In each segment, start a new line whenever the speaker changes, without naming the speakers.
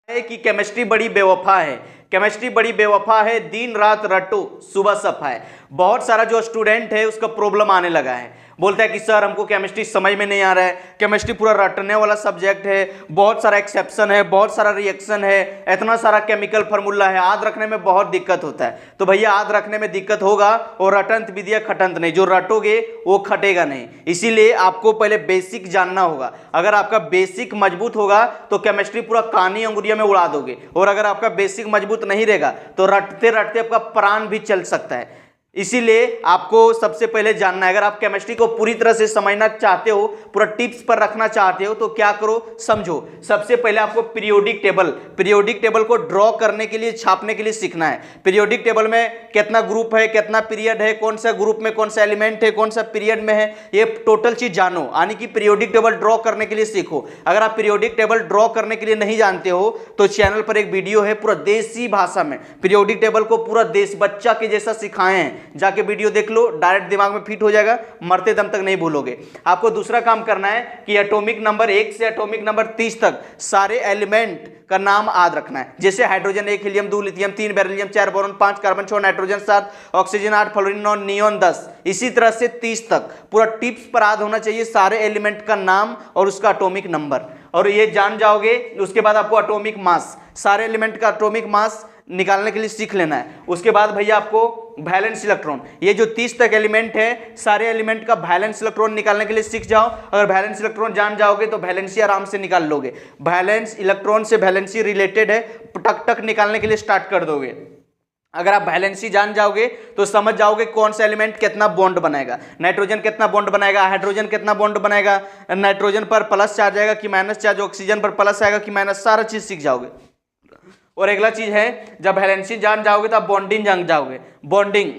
है कि केमिस्ट्री बड़ी बेवफा है, केमिस्ट्री बड़ी बेवफा है, दिन रात रटो सुबह सफा है। बहुत सारा जो स्टूडेंट है उसका प्रॉब्लम आने लगा है, बोलता है कि सर हमको केमिस्ट्री समझ में नहीं आ रहा है, केमिस्ट्री पूरा रटने वाला सब्जेक्ट है, बहुत सारा एक्सेप्शन है, बहुत सारा रिएक्शन है, इतना सारा केमिकल फार्मूला है, याद रखने में बहुत दिक्कत होता है। तो भैया याद रखने में दिक्कत होगा और रटंत विद्या खटंत नहीं, जो रटोगे वो खटेगा नहीं। इसीलिए आपको पहले बेसिक जानना होगा। अगर आपका बेसिक मजबूत होगा तो केमिस्ट्री पूरा कानी अंगुरिया में उड़ा दोगे, और अगर आपका बेसिक मजबूत नहीं रहेगा तो रटते रटते आपका प्राण भी चल सकता है। इसीलिए आपको सबसे पहले जानना है, अगर आप केमिस्ट्री को पूरी तरह से समझना चाहते हो, पूरा टिप्स पर रखना चाहते हो, तो क्या करो समझो। सबसे पहले आपको पीरियोडिक टेबल को ड्रॉ करने के लिए, छापने के लिए सीखना है। पीरियोडिक टेबल में कितना ग्रुप है, कितना पीरियड है, कौन सा ग्रुप में कौन सा एलिमेंट है, कौन सा पीरियड में है, ये टोटल चीज जानो, यानी कि पीरियोडिक टेबल ड्रॉ करने के लिए सीखो। अगर आप पीरियोडिक टेबल ड्रॉ करने के लिए नहीं जानते हो तो चैनल पर एक वीडियो है पूरा देसी भाषा में, पीरियोडिक टेबल को पूरा देश बच्चा के जैसा सिखाए हैं, जाके वीडियो देख लो, डायरेक्ट दिमाग में फिट हो जाएगा, मरते दम तक नहीं भूलोगे। आपको दूसरा काम करना है कि एटॉमिक नंबर 1 से एटॉमिक नंबर 30 तक सारे एलिमेंट का नाम याद रखना है। जैसे hydrogen 1, helium 2, lithium 3, beryllium 4, boron 5, carbon 6, nitrogen 7, oxygen 8, fluorine 9, neon 10, इसी तरह से 30 तक पूरा टिप्स पर याद होना चाहिए सारे एलिमेंट का नाम और उसका एटॉमिक नंबर। और ये जान जाओगे उसके बाद आपको एटॉमिक मास, सारे एलिमेंट का एटॉमिक मास निकालने के लिए सीख लेना है। उसके बाद भैया आपको वैलेंस इलेक्ट्रॉन, ये जो 30 तक एलिमेंट है सारे एलिमेंट का वैलेंस इलेक्ट्रॉन निकालने के लिए सीख जाओ। अगर वैलेंस इलेक्ट्रॉन जान जाओगे तो वैलेंसी आराम से निकाल लोगे। वैलेंस इलेक्ट्रॉन से वैलेंसी रिलेटेड है, टक टक निकालने के लिए स्टार्ट कर दोगे। अगर आप वैलेंसी जान जाओगे तो समझ जाओगे कौन सा एलिमेंट कितना बॉन्ड बनाएगा, नाइट्रोजन कितना बॉन्ड बनाएगा, हाइड्रोजन कितना बॉन्ड बनाएगा, नाइट्रोजन पर प्लस चार्ज आएगा कि माइनस चार्ज, ऑक्सीजन पर प्लस आएगा कि माइनस, सारा चीज सीख जाओगे। और अगला चीज है, जब वैलेंसी जान जाओगे तो आप बॉन्डिंग जान जाओगे। बॉन्डिंग,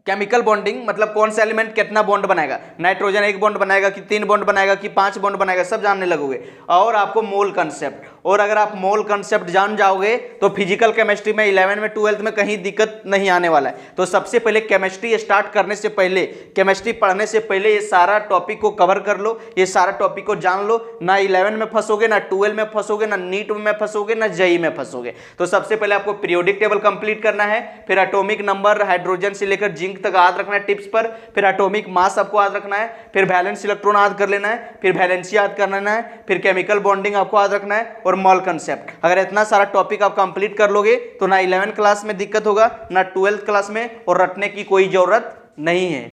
केमिकल बॉन्डिंग मतलब कौन सा एलिमेंट कितना बॉन्ड बनाएगा, नाइट्रोजन 1 बॉन्ड बनाएगा कि 3 बॉन्ड बनाएगा कि 5 बॉन्ड बनाएगा, सब जानने लगोगे। और आपको मोल कंसेप्ट, और अगर आप मोल कंसेप्ट जान जाओगे तो फिजिकल केमिस्ट्री में 11 में 12th में कहीं दिक्कत नहीं आने वाला है। तो सबसे पहले केमिस्ट्री स्टार्ट करने से पहले, केमिस्ट्री पढ़ने से पहले ये सारा टॉपिक को कवर कर लो, ये सारा टॉपिक को जान लो। ना 11 में फंसोगे, ना 12 में फंसोगे, ना नीट में फंसोगे, ना जेई में फंसोगे। तो सबसे पहले आपको पीरियोडिक टेबल कंप्लीट करना है, फिर एटॉमिक नंबर हाइड्रोजन से लेकर जिंक तक याद रखना है टिप्स पर, फिर एटॉमिक मास आपको याद रखना है, फिर वैलेंस इलेक्ट्रॉन याद कर लेना है, फिर वैलेंसी याद कर लेना है, फिर केमिकल बॉन्डिंग आपको याद रखना है और मोल कंसेप्ट। अगर इतना सारा टॉपिक आप कंप्लीट कर लोगे तो ना 11th क्लास में दिक्कत होगा, ना 12th क्लास में, और रटने की कोई जरूरत नहीं है।